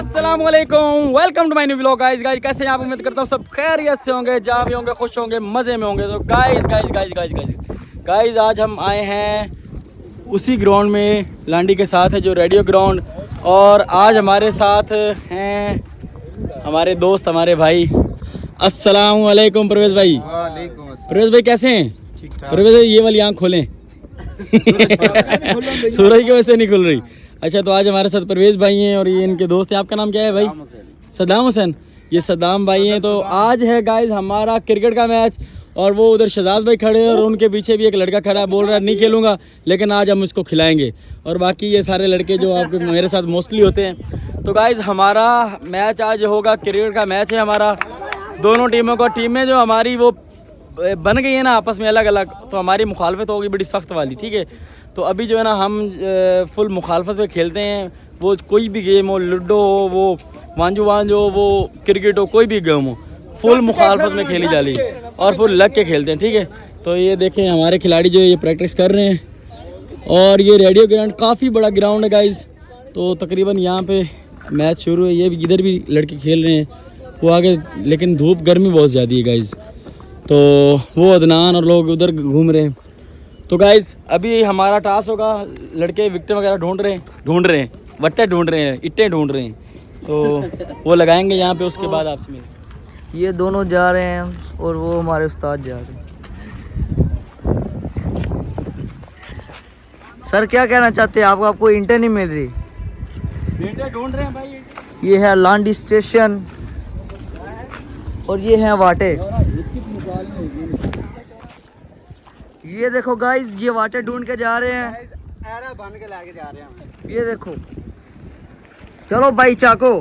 अस्सलामुअलैकुम, welcome to my new vlog. Guys कैसे हैं आप? उम्मीद करता हूँ सब खैरियत से होंगे, जहाँ भी होंगे खुश होंगे, मज़े में होंगे। तो गाइस आज हम आए हैं उसी ग्राउंड में, लांडी के साथ है जो रेडियो ग्राउंड। और आज हमारे साथ हैं हमारे दोस्त, हमारे भाई। अस्सलामुअलैकुम परवेज़ भाई। परवेज़ भाई कैसे हैं? परवेज़ भाई ये वाली आँख खोलें। सूरज की वजह से नहीं खुल रही। अच्छा, तो आज हमारे साथ परवेज़ भाई हैं और ये इनके दोस्त हैं। आपका नाम क्या है भाई? सद्दाम हुसैन। ये सद्दाम भाई हैं। तो आज है गाइस हमारा क्रिकेट का मैच और वो उधर शहजाद भाई खड़े हैं और उनके पीछे भी एक लड़का खड़ा है, बोल रहा है नहीं खेलूंगा, लेकिन आज हम इसको खिलाएंगे। और बाकी ये सारे लड़के जो आपके मेरे साथ मोस्टली होते हैं। तो गाइस हमारा मैच आज होगा, क्रिकेट का मैच है हमारा। दोनों टीमों का, टीमें जो हमारी वो बन गई है ना आपस में अलग अलग, तो हमारी मुखालफत होगी बड़ी सख्त वाली, ठीक है। तो अभी जो है ना हम फुल मुखालफत पे खेलते हैं। वो कोई भी गेम हो, लूडो हो, वो वांजो हो, वो क्रिकेट हो, कोई भी गेम हो, फुल मुखालफत में खेली जा रही है और फुल लग के खेलते हैं, ठीक है। तो ये देखें हमारे खिलाड़ी जो है ये प्रैक्टिस कर रहे हैं। और ये रेडियो ग्राउंड काफ़ी बड़ा ग्राउंड है गाइस। तो तकरीबन यहाँ पे मैच शुरू है। ये भी इधर भी लड़के खेल रहे हैं वो आगे, लेकिन धूप गर्मी बहुत ज़्यादा है गाइस। तो वो अदनान और लोग उधर घूम रहे हैं। तो गाइस अभी हमारा टास्क होगा, लड़के विकेट वगैरह ढूंढ रहे हैं, वट्टे ढूंढ रहे हैं, इट्टे ढूंढ रहे हैं। तो वो लगाएंगे यहाँ पे, उसके बाद आपसे मिलेंगे। ये दोनों जा रहे हैं और वो हमारे उस्ताद जा रहे हैं। सर क्या कहना चाहते हैं? आपको इंटर नहीं मिल रही? इंटर ढूंढ रहे हैं भाई। ये है लांडी स्टेशन और ये है वाटे। ये देखो गाइस, ये वाटे ढूंढ के जा रहे हैं, बन के लाके जा रहे हैं। ये देखो। चलो भाई चाको।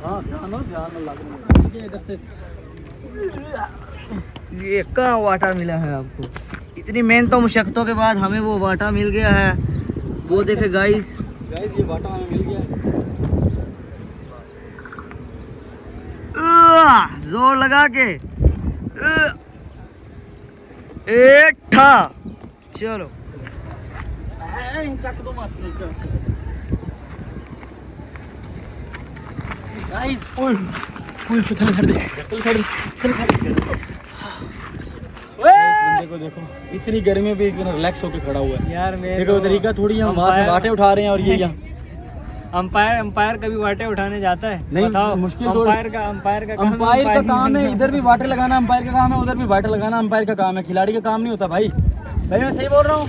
हाँ ध्यान लग रहा है इधर से। ये कहाँ वाटा मिला है आपको? इतनी मेहनतों मुशक्क़तों के बाद हमें वो वाटा मिल गया है। वो देखे गाइस, ये वाटा हमें मिल गया। जोर लगा के एक ठा। चलो गाइस, कर दे। बंदे को देखो, इतनी गर्मी में भी रिलैक्स होके खड़ा हुआ है यार। देखो तरीका थोड़ी, हम वहाँ से वाटे उठा रहे हैं और ये यहाँ अंपायर कभी वाटे उठाने जाता है? नहीं, बताओ। मुश्किल। अंपायर का काम है, इधर भी वाटे लगाना अंपायर का काम है, उधर भी वाटे लगाना अंपायर का काम है। खिलाड़ी का काम नहीं होता भाई। मैं सही बोल रहा हूँ।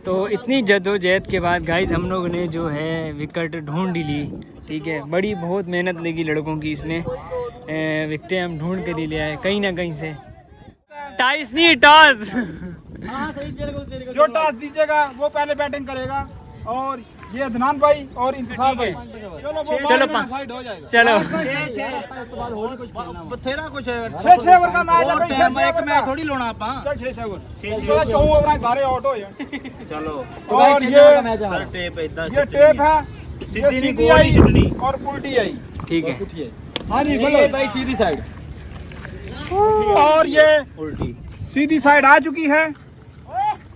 तो इतनी जद्दोजहद के बाद गाइस हम लोग ने जो है विकेट ढूंढ ही ली, ठीक है। बड़ी बहुत मेहनत लगी लड़कों की इसमें। विकेटें हम ढूंढ कर ही ले आए कहीं ना कहीं से। टाइस नहीं, टॉस। जो टॉस दीजिएगा वो पहले बैटिंग करेगा। और ये अदनान भाई और इंतजार भाई। चलो साइड हो जाएगा। चलो बथेरा कुछ 6 ओवर का मैच है। एक मैच थोड़ी लोना आप। चल 6 ओवर 4 ओवर सारे आउट हो जाए। चलो और ये टेप है, ये सीधी आई और उल्टी आई, ठीक है। हाँ नहीं भाई, सीधी साइड और ये उल्टी। सीधी साइड आ चुकी है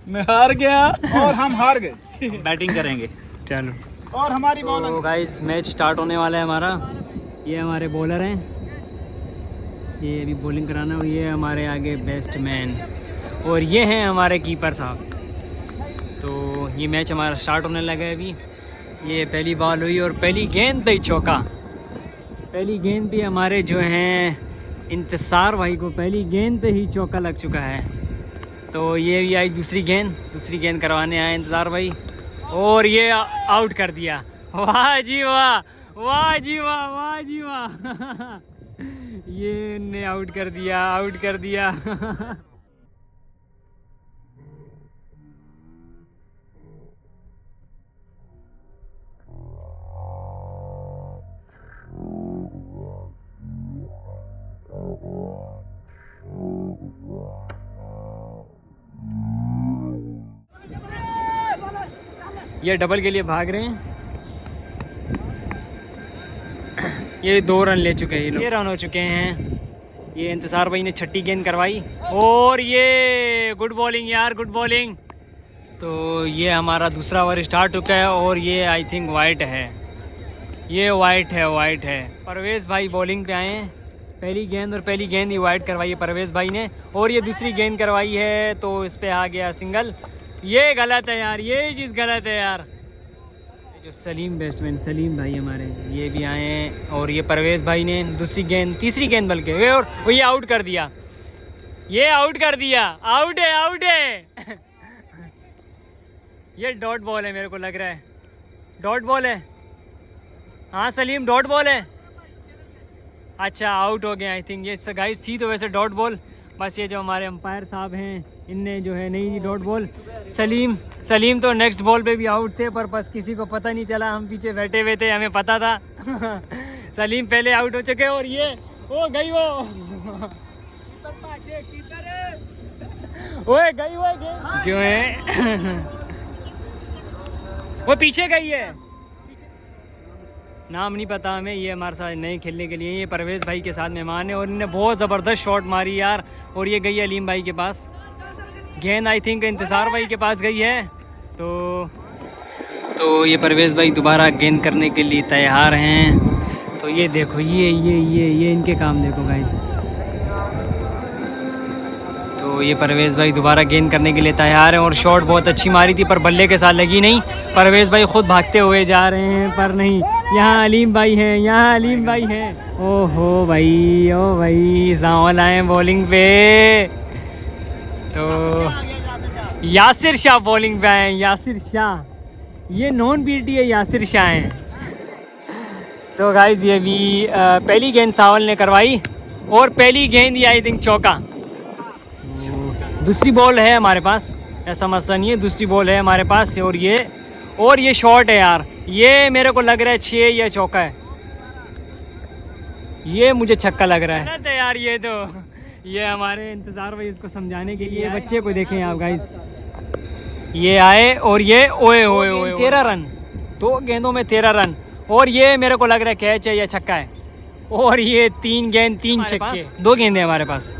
मैं हार गया और हम हार गए। बैटिंग करेंगे। चलो और हमारी तो बॉलिंग। गाइस मैच स्टार्ट होने वाला है हमारा। ये हमारे बॉलर हैं, ये अभी बॉलिंग कराना, और ये हमारे आगे बैट्समैन, और ये हैं हमारे कीपर साहब। तो ये मैच हमारा स्टार्ट होने लगा है अभी। ये पहली बॉल हुई और पहली गेंद पे ही चौका। पहली गेंद पे हमारे जो हैं इंतज़ार भाई को पहली गेंद पे ही चौका लग चुका है। तो ये भी आई दूसरी गेंद करवाने आए इंतज़ार भाई, और ये आउट कर दिया। वाह जी वाह, वाह जी वाह, वाह जी वाह। ये ने आउट कर दिया। ये डबल के लिए भाग रहे हैं। ये 2 रन ले चुके हैं ये लोग। ये रन हो चुके हैं। ये इंतज़ार भाई ने छठी गेंद करवाई और ये गुड बॉलिंग यार, गुड बॉलिंग। तो ये हमारा दूसरा ओवर स्टार्ट हो चुका है और ये आई थिंक वाइट है, ये वाइट है। परवेज़ भाई बॉलिंग पे आए हैं। पहली गेंद और पहली गेंद ही वाइट करवाई है परवेज़ भाई ने और ये दूसरी गेंद करवाई है तो इस पे आ गया सिंगल। ये गलत है यार, ये चीज़ गलत है यार। जो सलीम बैट्समैन सलीम भाई हमारे ये भी आए हैं और ये परवेज़ भाई ने तीसरी गेंद बल्कि और वो ये आउट कर दिया, ये आउट कर दिया। आउट है ये डॉट बॉल है, मेरे को लग रहा है डॉट बॉल है। हाँ सलीम डॉट बॉल है। अच्छा आउट हो गया आई थिंक। ये गाइस थी तो वैसे डॉट बॉल, बस ये जो हमारे अंपायर साहब हैं इनने जो है नहीं दी डॉट बॉल। सलीम तो नेक्स्ट बॉल पे भी आउट थे पर बस किसी को पता नहीं चला, हम पीछे बैठे हुए थे, हमें पता था। सलीम पहले आउट हो चुके और ये वो गई वो ओए गई वो जो है वो पीछे गई है, नाम नहीं पता हमें। ये हमारे साथ नए खेलने के लिए, ये परवेज़ भाई के साथ मेहमान है और इन्हें बहुत ज़बरदस्त शॉट मारी यार। और ये गई है अलीम भाई के पास, गेंद आई थिंक इंतज़ार भाई के पास गई है। तो ये परवेज़ भाई दोबारा गेंद करने के लिए तैयार हैं। तो ये देखो ये इनके काम देखो गाइस। तो ये परवेज़ भाई दोबारा गेंद करने के लिए तैयार हैं और शॉट बहुत अच्छी मारी थी पर बल्ले के साथ लगी नहीं। परवेज़ भाई खुद भागते हुए जा रहे हैं पर नहीं, यहाँ अलीम भाई हैं, ओहो भाई ओ भाई सावल आए बॉलिंग पे। तो यासिर शाह बॉलिंग पे आए, यासिर शाह, ये नॉन पीटी है, यासिर शाह हैं। सो गाइस ये भी पहली गेंद सावल ने करवाई और पहली गेंद ये आई थिंक चौका। दूसरी बॉल है हमारे पास, ऐसा मसला नहीं है, दूसरी बॉल है हमारे पास और ये शॉट है यार। ये मेरे को लग रहा है 6 या चौका है, ये मुझे छक्का लग रहा है यार। ये हमारे इंतज़ार भाई इसको समझाने के लिए, बच्चे को देखें आप गाइस, ये आए और ये ओए 13 रन, 2 गेंदों में 13 रन और ये मेरे को लग रहा है कैच है या छक्का है। और ये 3 गेंद 3 छक्के, 2 गेंदें हमारे पास।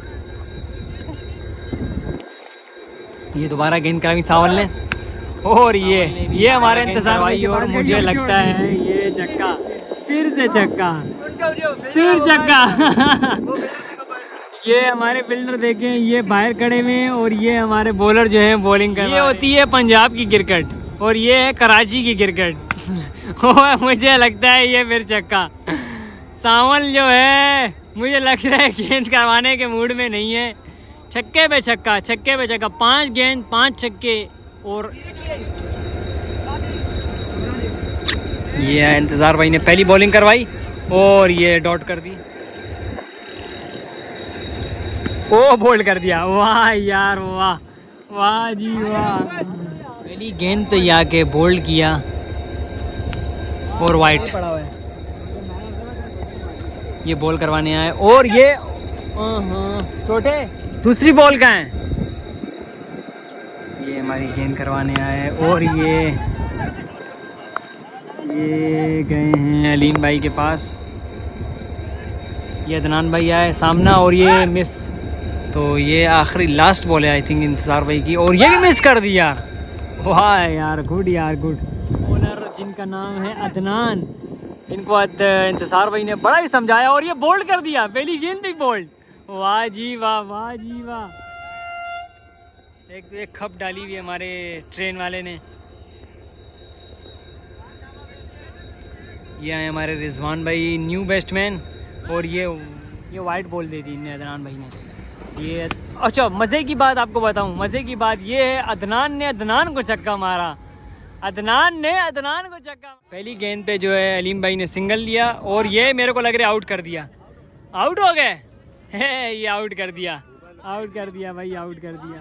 ये दोबारा गेंद कराई सावल ने और ये हमारे इंतज़ार भाई और मुझे लगता है ये छक्का, फिर छक्का। ये हमारे फील्डर देखें, ये बाहर खड़े हुए हैं और ये हमारे बॉलर जो हैं बॉलिंग कर रहे हैं। ये होती है पंजाब की क्रिकेट और ये है कराची की क्रिकेट। मुझे लगता है ये फिर छक्का। सावल जो है मुझे लग रहा है गेंद करवाने के मूड में नहीं है। छक्के पे छक्का, 5 गेंद 5 छक्के। और ये इंतज़ार भाई ने पहली बॉलिंग करवाई और ये डॉट कर दी, ओ बोल्ड कर दिया। वाह यार वाह जी वाह। पहली गेंद पे आके बोल्ड किया और वाइट। ये बॉल करवाने आए और ये छोटे दूसरी बॉल का है, ये हमारी गेंद करवाने आए और ये गए हैं अलीम भाई के पास। ये अदनान भाई आए सामना और ये मिस। तो ये आखिरी लास्ट बॉल है आई थिंक इंतज़ार भाई की और ये भी मिस कर दी यार। वाह यार गुड बॉलर जिनका नाम है अदनान, इनको इंतज़ार भाई ने बड़ा ही समझाया और ये बोल्ड कर दिया, पहली गेंद भी बोल्ड। वाह जी वाह। एक खप डाली हुई हमारे ट्रेन वाले ने। ये आए हमारे रिजवान भाई न्यू बैट्समैन और ये वाइट बॉल दे दी इन्हें अदनान भाई ने। ये अच्छा मज़े की बात आपको बताऊं, मज़े की बात ये है अदनान को छक्का मारा, अदनान को छक्का। पहली गेंद पे जो है अलीम भाई ने सिंगल लिया और ये मेरे को लग रहा है आउट कर दिया, आउट हो गए। ये आउट कर दिया भाई, आउट कर दिया।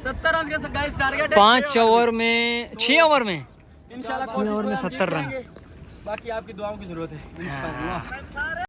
70 रन का टारगेट है 6 ओवर में इंशाल्लाह 6 ओवर में 70 रन। बाकी आपकी दुआओं की जरूरत है इंशाल्लाह।